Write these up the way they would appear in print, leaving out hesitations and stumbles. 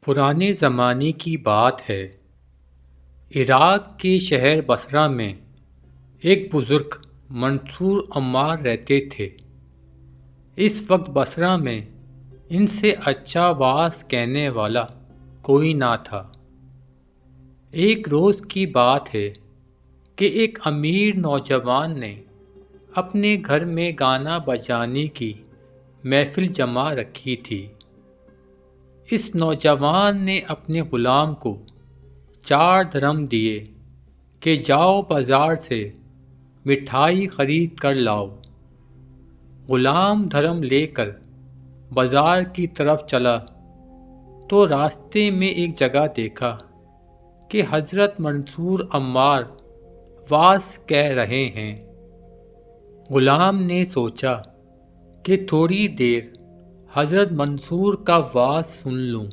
پرانے زمانے کی بات ہے۔ عراق کے شہر بصرہ میں ایک بزرگ منصور عمار رہتے تھے۔ اس وقت بصرہ میں ان سے اچھا وعظ کہنے والا کوئی نہ تھا۔ ایک روز کی بات ہے کہ ایک امیر نوجوان نے اپنے گھر میں گانا بجانے کی محفل جما رکھی تھی۔ اس نوجوان نے اپنے غلام کو 4 درہم دیے کہ جاؤ بازار سے مٹھائی خرید کر لاؤ۔ غلام درہم لے کر بازار کی طرف چلا تو راستے میں ایک جگہ دیکھا کہ حضرت منصور عمار وعظ کہہ رہے ہیں۔ غلام نے سوچا کہ تھوڑی دیر حضرت منصور کا وعظ سن لوں،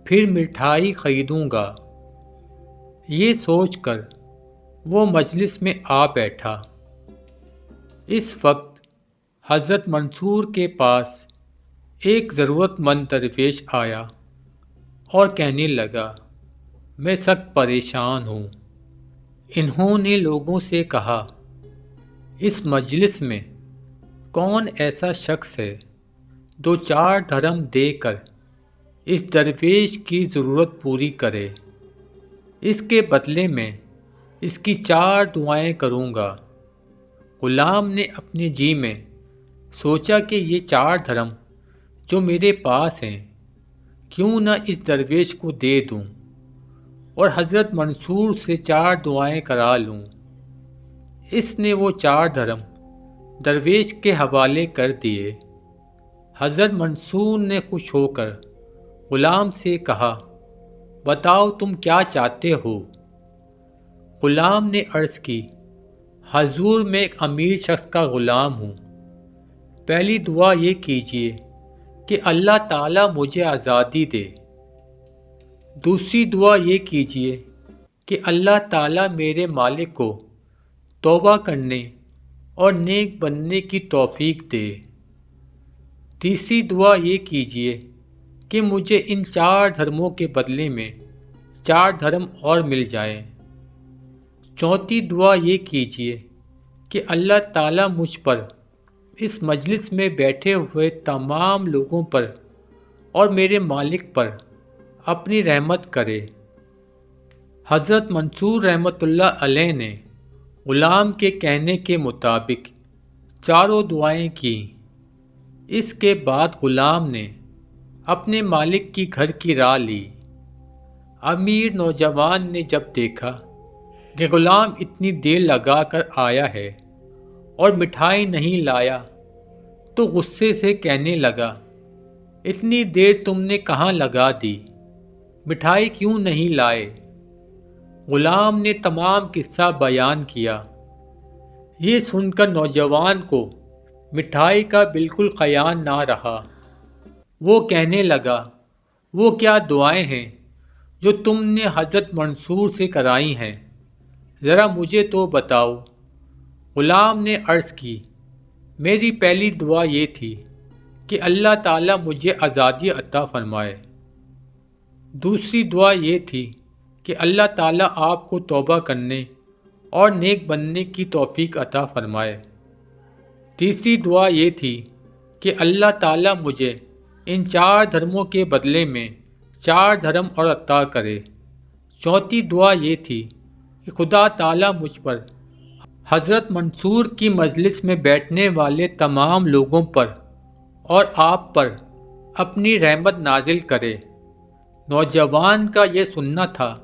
پھر مٹھائی خریدوں گا۔ یہ سوچ کر وہ مجلس میں آ بیٹھا۔ اس وقت حضرت منصور کے پاس ایک ضرورت مند درویش آیا اور کہنے لگا، میں سخت پریشان ہوں۔ انہوں نے لوگوں سے کہا، اس مجلس میں کون ایسا شخص ہے جو 4 درہم دے کر اس درویش کی ضرورت پوری کرے؟ اس کے بدلے میں اس کی 4 دعائیں کروں گا۔ غلام نے اپنے جی میں سوچا کہ یہ 4 درہم جو میرے پاس ہیں کیوں نہ اس درویش کو دے دوں اور حضرت منصور سے 4 دعائیں کرا لوں۔ اس نے وہ 4 درہم درویش کے حوالے کر دیے۔ حضرت منصور نے خوش ہو کر غلام سے کہا، بتاؤ تم کیا چاہتے ہو؟ غلام نے عرض کی، حضور میں ایک امیر شخص کا غلام ہوں۔ پہلی دعا یہ کیجئے کہ اللہ تعالیٰ مجھے آزادی دے۔ دوسری دعا یہ کیجئے کہ اللہ تعالیٰ میرے مالک کو توبہ کرنے اور نیک بننے کی توفیق دے۔ تیسری دعا یہ کیجئے کہ مجھے ان 4 درہموں کے بدلے میں 4 درہم اور مل جائیں۔ چوتھی دعا یہ کیجئے کہ اللہ تعالیٰ مجھ پر، اس مجلس میں بیٹھے ہوئے تمام لوگوں پر اور میرے مالک پر اپنی رحمت کرے۔ حضرت منصور رحمۃ اللہ علیہ نے غلام کے کہنے کے مطابق 4 دعائیں کیں۔ اس کے بعد غلام نے اپنے مالک کی گھر کی راہ لی۔ امیر نوجوان نے جب دیکھا کہ غلام اتنی دیر لگا کر آیا ہے اور مٹھائی نہیں لایا تو غصے سے کہنے لگا، اتنی دیر تم نے کہاں لگا دی؟ مٹھائی کیوں نہیں لائے؟ غلام نے تمام قصہ بیان کیا۔ یہ سن کر نوجوان کو مٹھائی کا بالکل خیال نہ رہا۔ وہ کہنے لگا، وہ کیا دعائیں ہیں جو تم نے حضرت منصور سے کرائی ہیں؟ ذرا مجھے تو بتاؤ۔ غلام نے عرض کی، میری پہلی دعا یہ تھی کہ اللہ تعالیٰ مجھے آزادی عطا فرمائے۔ دوسری دعا یہ تھی کہ اللہ تعالیٰ آپ کو توبہ کرنے اور نیک بننے کی توفیق عطا فرمائے۔ تیسری دعا یہ تھی کہ اللہ تعالیٰ مجھے ان 4 درہموں کے بدلے میں 4 درہم اور عطا کرے۔ چوتھی دعا یہ تھی کہ خدا تعالیٰ مجھ پر، حضرت منصور کی مجلس میں بیٹھنے والے تمام لوگوں پر اور آپ پر اپنی رحمت نازل کرے۔ نوجوان کا یہ سننا تھا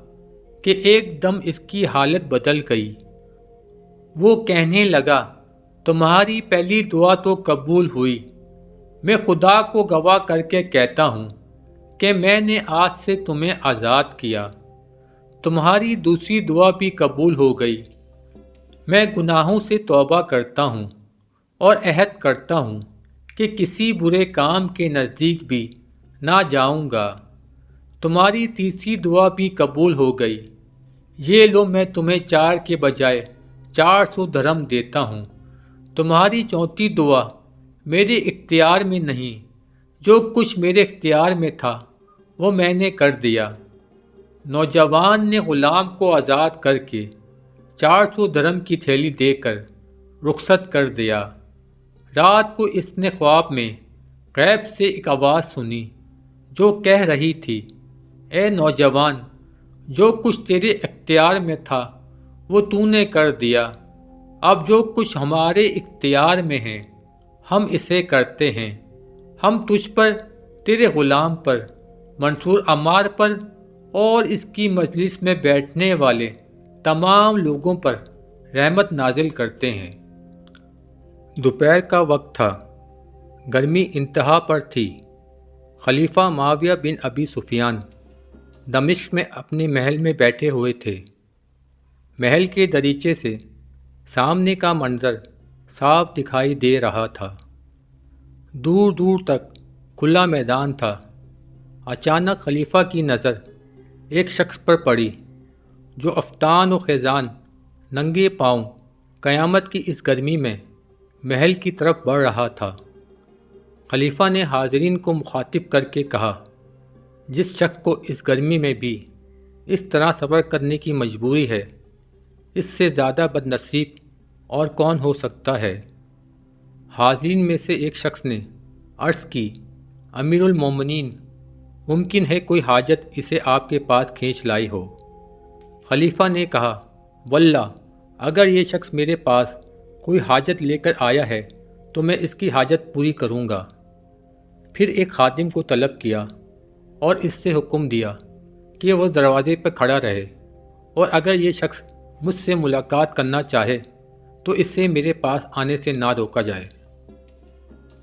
کہ ایک دم اس کی حالت بدل گئی۔ وہ کہنے لگا، تمہاری پہلی دعا تو قبول ہوئی۔ میں خدا کو گواہ کر کے کہتا ہوں کہ میں نے آج سے تمہیں آزاد کیا۔ تمہاری دوسری دعا بھی قبول ہو گئی۔ میں گناہوں سے توبہ کرتا ہوں اور عہد کرتا ہوں کہ کسی برے کام کے نزدیک بھی نہ جاؤں گا۔ تمہاری تیسری دعا بھی قبول ہو گئی۔ یہ لو، میں تمہیں 4 کے بجائے 400 درہم دیتا ہوں۔ تمہاری چوتھی دعا میرے اختیار میں نہیں، جو کچھ میرے اختیار میں تھا وہ میں نے کر دیا۔ نوجوان نے غلام کو آزاد کر کے 400 درہم کی تھیلی دے کر رخصت کر دیا۔ رات کو اس نے خواب میں غیب سے ایک آواز سنی جو کہہ رہی تھی، اے نوجوان، جو کچھ تیرے اختیار میں تھا وہ تو نے کر دیا، اب جو کچھ ہمارے اختیار میں ہے ہم اسے کرتے ہیں۔ ہم تجھ پر، تیرے غلام پر، منصور عمار پر اور اس کی مجلس میں بیٹھنے والے تمام لوگوں پر رحمت نازل کرتے ہیں۔ دوپہر کا وقت تھا، گرمی انتہا پر تھی۔ خلیفہ معاویہ بن ابی سفیان دمشق میں اپنے محل میں بیٹھے ہوئے تھے۔ محل کے دریچے سے سامنے کا منظر صاف دکھائی دے رہا تھا۔ دور دور تک کھلا میدان تھا۔ اچانک خلیفہ کی نظر ایک شخص پر پڑی جو افطان و خیزان ننگے پاؤں قیامت کی اس گرمی میں محل کی طرف بڑھ رہا تھا۔ خلیفہ نے حاضرین کو مخاطب کر کے کہا، جس شخص کو اس گرمی میں بھی اس طرح صبر کرنے کی مجبوری ہے، اس سے زیادہ بد نصیب اور کون ہو سکتا ہے؟ حاضرین میں سے ایک شخص نے عرض کی، امیر المومنین، ممکن ہے کوئی حاجت اسے آپ کے پاس کھینچ لائی ہو۔ خلیفہ نے کہا، واللہ اگر یہ شخص میرے پاس کوئی حاجت لے کر آیا ہے تو میں اس کی حاجت پوری کروں گا۔ پھر ایک خادم کو طلب کیا اور اس سے حکم دیا کہ وہ دروازے پر کھڑا رہے، اور اگر یہ شخص مجھ سے ملاقات کرنا چاہے تو اس سے میرے پاس آنے سے نہ روکا جائے۔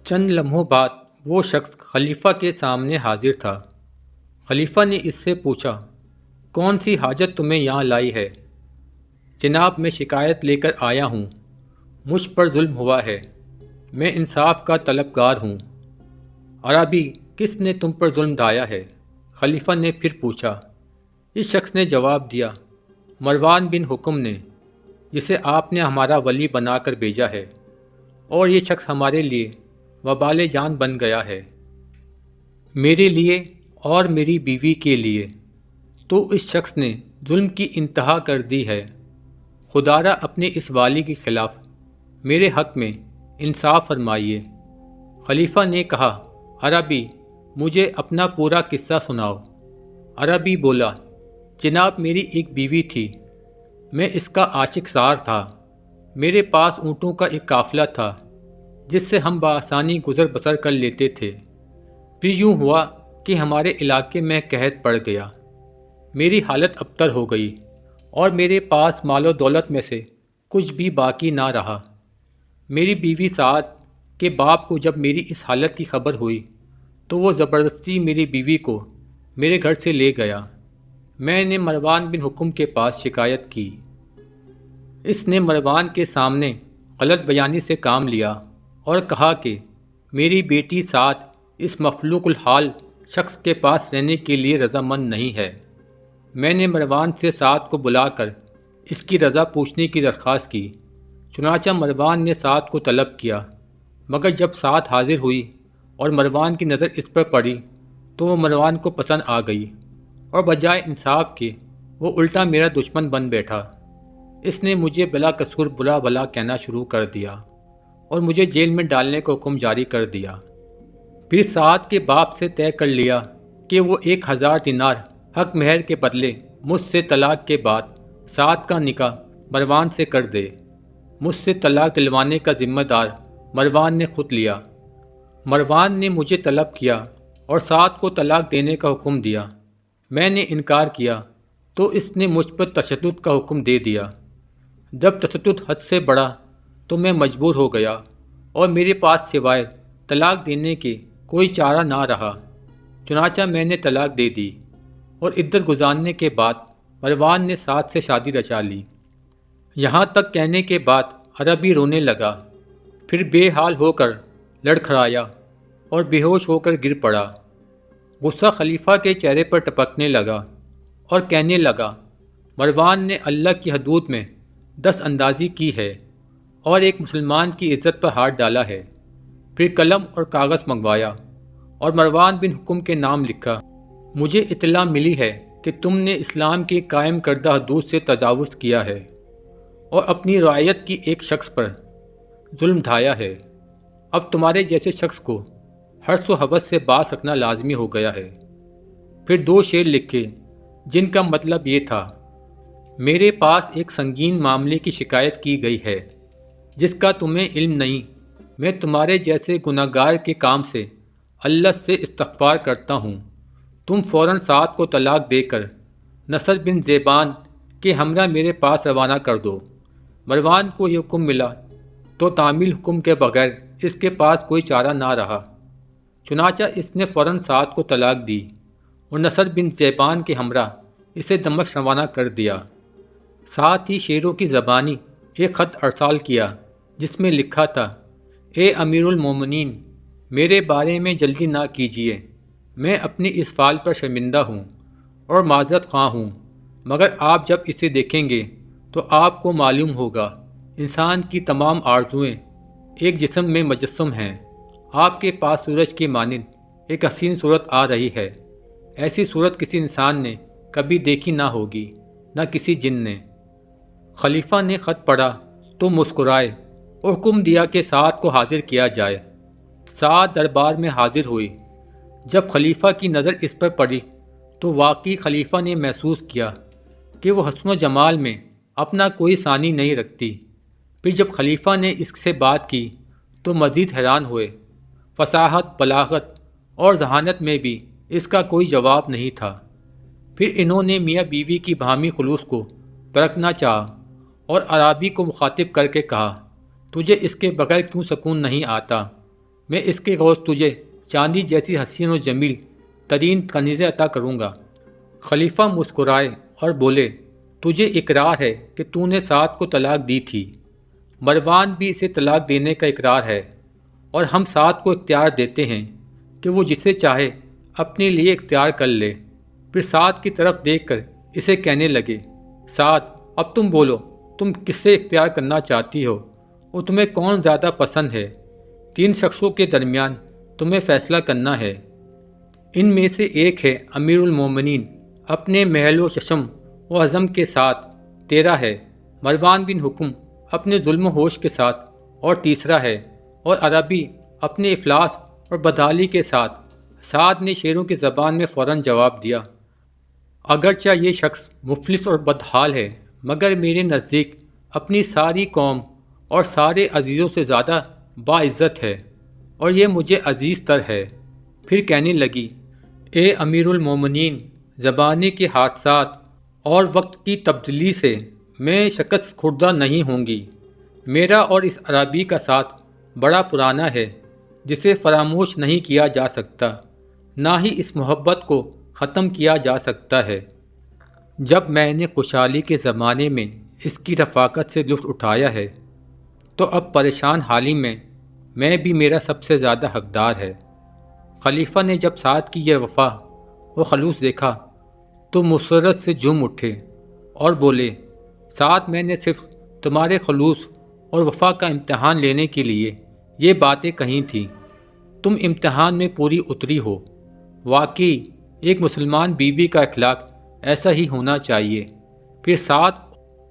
چند لمحوں بعد وہ شخص خلیفہ کے سامنے حاضر تھا۔ خلیفہ نے اس سے پوچھا، کون سی حاجت تمہیں یہاں لائی ہے؟ جناب، میں شکایت لے کر آیا ہوں، مجھ پر ظلم ہوا ہے، میں انصاف کا طلبگار ہوں۔ عربی، کس نے تم پر ظلم ڈھایا ہے؟ خلیفہ نے پھر پوچھا۔ اس شخص نے جواب دیا، مروان بن حکم نے، جسے آپ نے ہمارا ولی بنا کر بھیجا ہے، اور یہ شخص ہمارے لیے وبال جان بن گیا ہے، میرے لیے اور میری بیوی کے لیے۔ تو اس شخص نے ظلم کی انتہا کر دی ہے۔ خدارا اپنے اس والی کے خلاف میرے حق میں انصاف فرمائیے۔ خلیفہ نے کہا، عربی، مجھے اپنا پورا قصہ سناؤ۔ عربی بولا، جناب، میری ایک بیوی تھی، میں اس کا عاشق سار تھا۔ میرے پاس اونٹوں کا ایک قافلہ تھا جس سے ہم بآسانی گزر بسر کر لیتے تھے۔ پھر یوں ہوا کہ ہمارے علاقے میں قحط پڑ گیا، میری حالت ابتر ہو گئی اور میرے پاس مال و دولت میں سے کچھ بھی باقی نہ رہا۔ میری بیوی سعد کے باپ کو جب میری اس حالت کی خبر ہوئی تو وہ زبردستی میری بیوی کو میرے گھر سے لے گیا۔ میں نے مروان بن حکم کے پاس شکایت کی۔ اس نے مروان کے سامنے غلط بیانی سے کام لیا اور کہا کہ میری بیٹی سعد اس مفلوق الحال شخص کے پاس رہنے کے لیے رضامند نہیں ہے۔ میں نے مروان سے سعد کو بلا کر اس کی رضا پوچھنے کی درخواست کی۔ چنانچہ مروان نے سعد کو طلب کیا، مگر جب سعد حاضر ہوئی اور مروان کی نظر اس پر پڑی تو وہ مروان کو پسند آ گئی، اور بجائے انصاف کے وہ الٹا میرا دشمن بن بیٹھا۔ اس نے مجھے بلا قصور برا بھلا کہنا شروع کر دیا اور مجھے جیل میں ڈالنے کا حکم جاری کر دیا۔ پھر سعد کے باپ سے طے کر لیا کہ وہ 1000 دینار حق مہر کے بدلے مجھ سے طلاق کے بعد سعد کا نکاح مروان سے کر دے۔ مجھ سے طلاق دلوانے کا ذمہ دار مروان نے خود لیا۔ مروان نے مجھے طلب کیا اور سعد کو طلاق دینے کا حکم دیا۔ میں نے انکار کیا تو اس نے مجھ پر تشدد کا حکم دے دیا۔ جب تشدد حد سے بڑھا تو میں مجبور ہو گیا اور میرے پاس سوائے طلاق دینے کے کوئی چارہ نہ رہا۔ چنانچہ میں نے طلاق دے دی اور عدت گزارنے کے بعد مروان نے سعد سے شادی رچا لی۔ یہاں تک کہنے کے بعد عربی رونے لگا، پھر بے حال ہو کر لڑکھڑایا اور بے ہوش ہو کر گر پڑا۔ غصہ خلیفہ کے چہرے پر ٹپکنے لگا اور کہنے لگا، مروان نے اللہ کی حدود میں دست اندازی کی ہے اور ایک مسلمان کی عزت پر ہاتھ ڈالا ہے۔ پھر قلم اور کاغذ منگوایا اور مروان بن حکم کے نام لکھا مجھے اطلاع ملی ہے کہ تم نے اسلام کے قائم کردہ حدود سے تجاوز کیا ہے اور اپنی رعیت کی ایک شخص پر ظلم ڈھایا ہے۔ اب تمہارے جیسے شخص کو حرص و حوث سے باز سکنا لازمی ہو گیا ہے۔ پھر 2 شعر لکھے جن کا مطلب یہ تھا: میرے پاس ایک سنگین معاملے کی شکایت کی گئی ہے جس کا تمہیں علم نہیں۔ میں تمہارے جیسے گناہگار کے کام سے اللہ سے استغفار کرتا ہوں۔ تم فوراً سعد کو طلاق دے کر نصر بن ذیبان کے ہمراہ میرے پاس روانہ کر دو۔ مروان کو یہ حکم ملا تو تعمیل حکم کے بغیر اس کے پاس کوئی چارہ نہ رہا، چنانچہ اس نے فوراً سعد کو طلاق دی اور نصر بن ذیبان کے ہمراہ اسے دمشق روانہ کر دیا۔ ساتھ ہی شیروں کی زبانی ایک خط ارسال کیا جس میں لکھا تھا: اے امیر المومنین، میرے بارے میں جلدی نہ کیجیے، میں اپنی اس فعل پر شرمندہ ہوں اور معذرت خواہ ہوں، مگر آپ جب اسے دیکھیں گے تو آپ کو معلوم ہوگا انسان کی تمام آرزوئیں ایک جسم میں مجسم ہیں۔ آپ کے پاس سورج کی مانند ایک حسین صورت آ رہی ہے، ایسی صورت کسی انسان نے کبھی دیکھی نہ ہوگی، نہ کسی جن نے۔ خلیفہ نے خط پڑھا تو مسکرائے اور حکم دیا کہ سعد کو حاضر کیا جائے۔ سعد دربار میں حاضر ہوئی۔ جب خلیفہ کی نظر اس پر پڑی تو واقعی خلیفہ نے محسوس کیا کہ وہ حسن و جمال میں اپنا کوئی ثانی نہیں رکھتی۔ پھر جب خلیفہ نے اس سے بات کی تو مزید حیران ہوئے۔ فصاحت، بلاغت اور ذہانت میں بھی اس کا کوئی جواب نہیں تھا۔ پھر انہوں نے میاں بیوی کی باہمی خلوص کو پرکھنا چاہا اور عرابی کو مخاطب کر کے کہا: تجھے اس کے بغیر کیوں سکون نہیں آتا؟ میں اس کے عوض تجھے چاندی جیسی حسین و جمیل ترین کنیزیں عطا کروں گا۔ خلیفہ مسکرائے اور بولے: تجھے اقرار ہے کہ تو نے سعد کو طلاق دی تھی، مروان بھی اسے طلاق دینے کا اقرار ہے، اور ہم سعد کو اختیار دیتے ہیں کہ وہ جسے چاہے اپنے لیے اختیار کر لے۔ پھر سعد کی طرف دیکھ کر اسے کہنے لگے: سعد، اب تم بولو، تم کس سے اختیار کرنا چاہتی ہو اور تمہیں کون زیادہ پسند ہے؟ 3 شخصوں کے درمیان تمہیں فیصلہ کرنا ہے۔ ان میں سے ایک ہے امیر المومنین اپنے محل و چشم و عزم کے ساتھ، تیرا ہے مروان بن حکم اپنے ظلم و ہوش کے ساتھ، اور تیسرا ہے اور عربی اپنے افلاس اور بدحالی کے ساتھ۔ سعد نے شیروں کی زبان میں فوراً جواب دیا: اگرچہ یہ شخص مفلس اور بدحال ہے، مگر میرے نزدیک اپنی ساری قوم اور سارے عزیزوں سے زیادہ باعزت ہے، اور یہ مجھے عزیز تر ہے۔ پھر کہنے لگی: اے امیر المومنین، زمانے کے حادثات اور وقت کی تبدیلی سے میں شکست خوردہ نہیں ہوں گی۔ میرا اور اس عربی کا ساتھ بڑا پرانا ہے جسے فراموش نہیں کیا جا سکتا، نہ ہی اس محبت کو ختم کیا جا سکتا ہے۔ جب میں نے خوشحالی کے زمانے میں اس کی رفاقت سے لطف اٹھایا ہے تو اب پریشان حالی میں بھی میرا سب سے زیادہ حقدار ہے۔ خلیفہ نے جب سعد کی یہ وفا و خلوص دیکھا تو مسرت سے جھوم اٹھے اور بولے: سعد، میں نے صرف تمہارے خلوص اور وفا کا امتحان لینے کے لیے یہ باتیں کہی تھیں۔ تم امتحان میں پوری اتری ہو۔ واقعی ایک مسلمان بیوی کا اخلاق ایسا ہی ہونا چاہیے۔ پھر سعد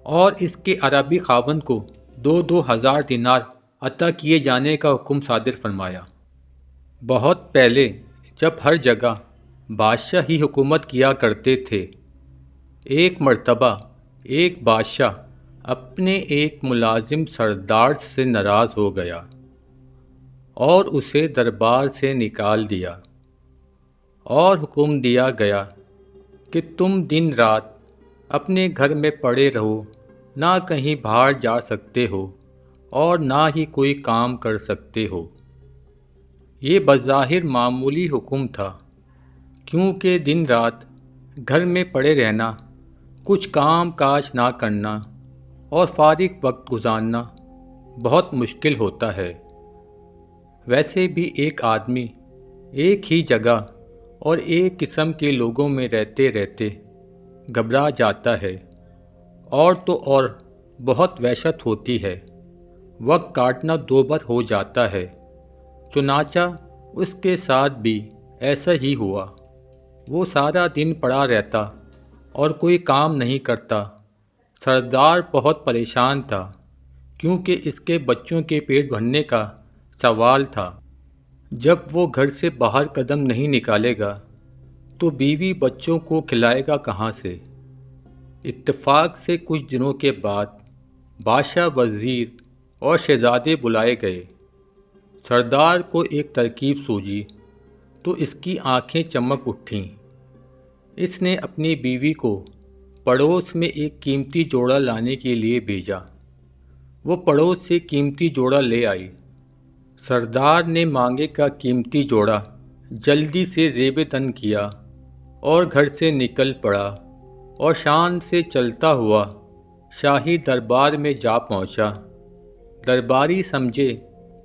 اور اس کے عربی خاوند کو 2,000 دینار عطا کیے جانے کا حکم صادر فرمایا۔ بہت پہلے جب ہر جگہ بادشاہ ہی حکومت کیا کرتے تھے، ایک مرتبہ ایک بادشاہ اپنے ایک ملازم سردار سے ناراض ہو گیا اور اسے دربار سے نکال دیا، اور حکم دیا گیا کہ تم دن رات اپنے گھر میں پڑے رہو، نہ کہیں باہر جا سکتے ہو اور نہ ہی کوئی کام کر سکتے ہو۔ یہ بظاہر معمولی حکم تھا، کیونکہ دن رات گھر میں پڑے رہنا، کچھ کام کاج نہ کرنا اور فارغ وقت گزارنا بہت مشکل ہوتا ہے۔ ویسے بھی ایک آدمی ایک ہی جگہ اور ایک قسم کے لوگوں میں رہتے رہتے گھبرا جاتا ہے، اور تو اور بہت وحشت ہوتی ہے، وقت کاٹنا دوبر ہو جاتا ہے۔ چنانچہ اس کے ساتھ بھی ایسا ہی ہوا۔ وہ سارا دن پڑا رہتا اور کوئی کام نہیں کرتا۔ سردار بہت پریشان تھا کیونکہ اس کے بچوں کے پیٹ بھرنے کا سوال تھا۔ جب وہ گھر سے باہر قدم نہیں نکالے گا تو بیوی بچوں کو کھلائے گا کہاں سے؟ اتفاق سے کچھ دنوں کے بعد بادشاہ، وزیر اور شہزادے بلائے گئے۔ سردار کو ایک ترکیب سوجی تو اس کی آنکھیں چمک اٹھیں۔ اس نے اپنی بیوی کو پڑوس میں ایک قیمتی جوڑا لانے کے لیے بھیجا۔ وہ پڑوس سے قیمتی جوڑا لے آئی۔ سردار نے مانگے کا قیمتی جوڑا جلدی سے زیب تن کیا اور گھر سے نکل پڑا اور شان سے چلتا ہوا شاہی دربار میں جا پہنچا۔ درباری سمجھے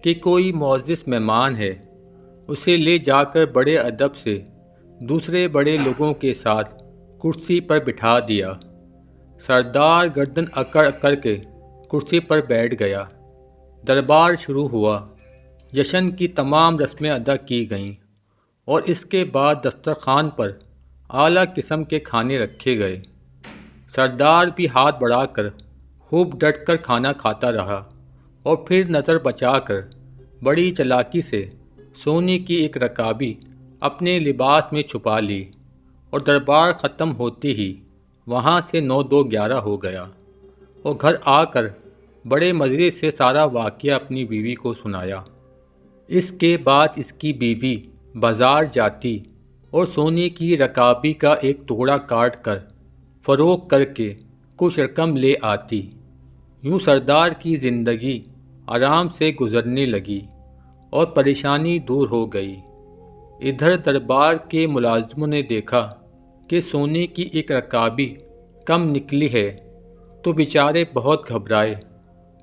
کہ کوئی معزز مہمان ہے، اسے لے جا کر بڑے ادب سے دوسرے بڑے لوگوں کے ساتھ کرسی پر بٹھا دیا۔ سردار گردن اکڑ اکڑ کے کرسی پر بیٹھ گیا۔ دربار شروع ہوا۔ جشن کی تمام رسمیں ادا کی گئیں اور اس کے بعد دسترخوان پر اعلیٰ قسم کے کھانے رکھے گئے۔ سردار بھی ہاتھ بڑھا کر خوب ڈٹ کر کھانا کھاتا رہا اور پھر نظر بچا کر بڑی چالاکی سے سونے کی ایک رکابی اپنے لباس میں چھپا لی اور دربار ختم ہوتے ہی وہاں سے 9-2-11 ہو گیا اور گھر آ کر بڑے مزے سے سارا واقعہ اپنی بیوی کو سنایا۔ اس کے بعد اس کی بیوی بازار جاتی اور سونے کی رکابی کا ایک ٹکڑا کاٹ کر فروخت کر کے کچھ رقم لے آتی۔ یوں سردار کی زندگی آرام سے گزرنے لگی اور پریشانی دور ہو گئی۔ ادھر دربار کے ملازموں نے دیکھا کہ سونے کی ایک رکابی کم نکلی ہے تو بیچارے بہت گھبرائے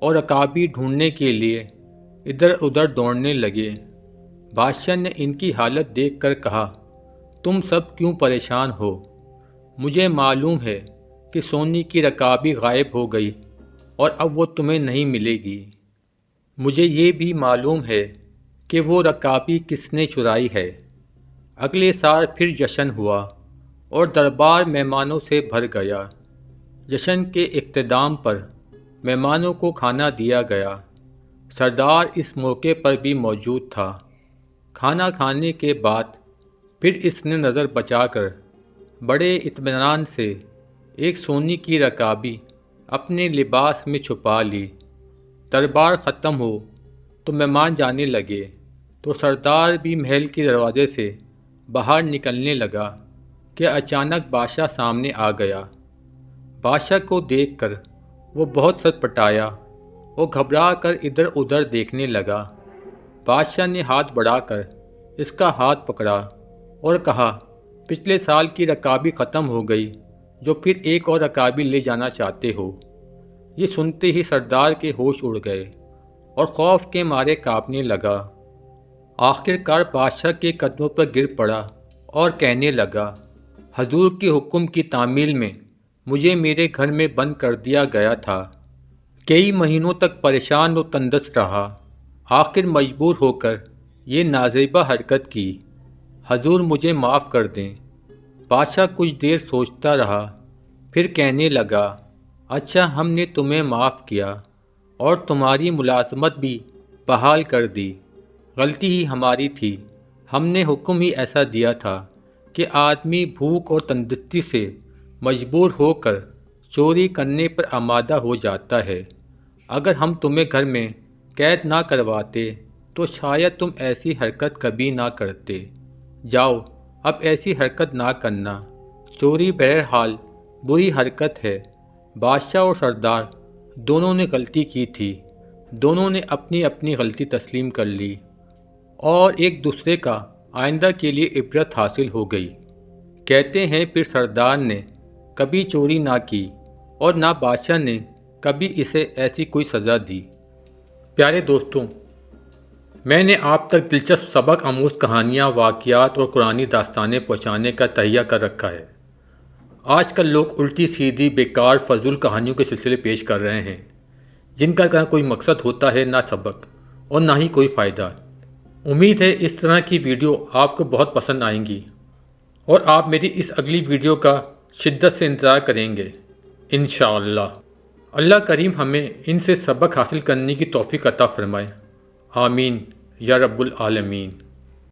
اور رکابی ڈھونڈنے کے لیے ادھر ادھر دوڑنے لگے۔ بادشاہ نے ان کی حالت دیکھ کر کہا، تم سب کیوں پریشان ہو؟ مجھے معلوم ہے کہ سونے کی رکابی غائب ہو گئی اور اب وہ تمہیں نہیں ملے گی۔ مجھے یہ بھی معلوم ہے کہ وہ رکابی کس نے چرائی ہے۔ اگلے سال پھر جشن ہوا اور دربار مہمانوں سے بھر گیا۔ جشن کے اختتام پر مہمانوں کو کھانا دیا گیا۔ سردار اس موقع پر بھی موجود تھا۔ کھانا کھانے کے بعد پھر اس نے نظر بچا کر بڑے اطمینان سے ایک سونے کی رکابی اپنے لباس میں چھپا لی۔ دربار ختم ہو تو مہمان جانے لگے تو سردار بھی محل کے دروازے سے باہر نکلنے لگا کہ اچانک بادشاہ سامنے آ گیا۔ بادشاہ کو دیکھ کر وہ بہت سٹپٹایا اور گھبرا کر ادھر ادھر دیکھنے لگا۔ بادشاہ نے ہاتھ بڑھا کر اس کا ہاتھ پکڑا اور کہا، پچھلے سال کی رکابی ختم ہو گئی، جو پھر ایک اور رکابی لے جانا چاہتے ہو؟ یہ سنتے ہی سردار کے ہوش اڑ گئے اور خوف کے مارے کانپنے لگا۔ آخر کار بادشاہ کے قدموں پر گر پڑا اور کہنے لگا، حضور کے حکم کی تعمیل میں مجھے میرے گھر میں بند کر دیا گیا تھا۔ کئی مہینوں تک پریشان و تنگدست رہا، آخر مجبور ہو کر یہ نازیبہ حرکت کی۔ حضور مجھے معاف کر دیں۔ بادشاہ کچھ دیر سوچتا رہا، پھر کہنے لگا، اچھا، ہم نے تمہیں معاف کیا اور تمہاری ملازمت بھی بحال کر دی۔ غلطی ہی ہماری تھی، ہم نے حکم ہی ایسا دیا تھا کہ آدمی بھوک اور تندرستی سے مجبور ہو کر چوری کرنے پر آمادہ ہو جاتا ہے۔ اگر ہم تمہیں گھر میں قید نہ کرواتے تو شاید تم ایسی حرکت کبھی نہ کرتے۔ جاؤ، اب ایسی حرکت نہ کرنا۔ چوری بہرحال بری حرکت ہے۔ بادشاہ اور سردار دونوں نے غلطی کی تھی، دونوں نے اپنی اپنی غلطی تسلیم کر لی اور ایک دوسرے کا آئندہ کے لیے عبرت حاصل ہو گئی۔ کہتے ہیں پھر سردار نے کبھی چوری نہ کی اور نہ بادشاہ نے کبھی اسے ایسی کوئی سزا دی۔ پیارے دوستوں، میں نے آپ تک دلچسپ سبق آموز کہانیاں، واقعات اور قرآنی داستانیں پہنچانے کا تہیہ کر رکھا ہے۔ آج کل لوگ الٹی سیدھی بیکار فضول کہانیوں کے سلسلے پیش کر رہے ہیں، جن کا نہ کوئی مقصد ہوتا ہے، نہ سبق، اور نہ ہی کوئی فائدہ۔ امید ہے اس طرح کی ویڈیو آپ کو بہت پسند آئیں گی اور آپ میری اس اگلی ویڈیو کا شدت سے انتظار کریں گے انشاءاللہ۔ اللہ کریم ہمیں ان سے سبق حاصل کرنے کی توفیق عطا فرمائے، آمین یا رب العالمین۔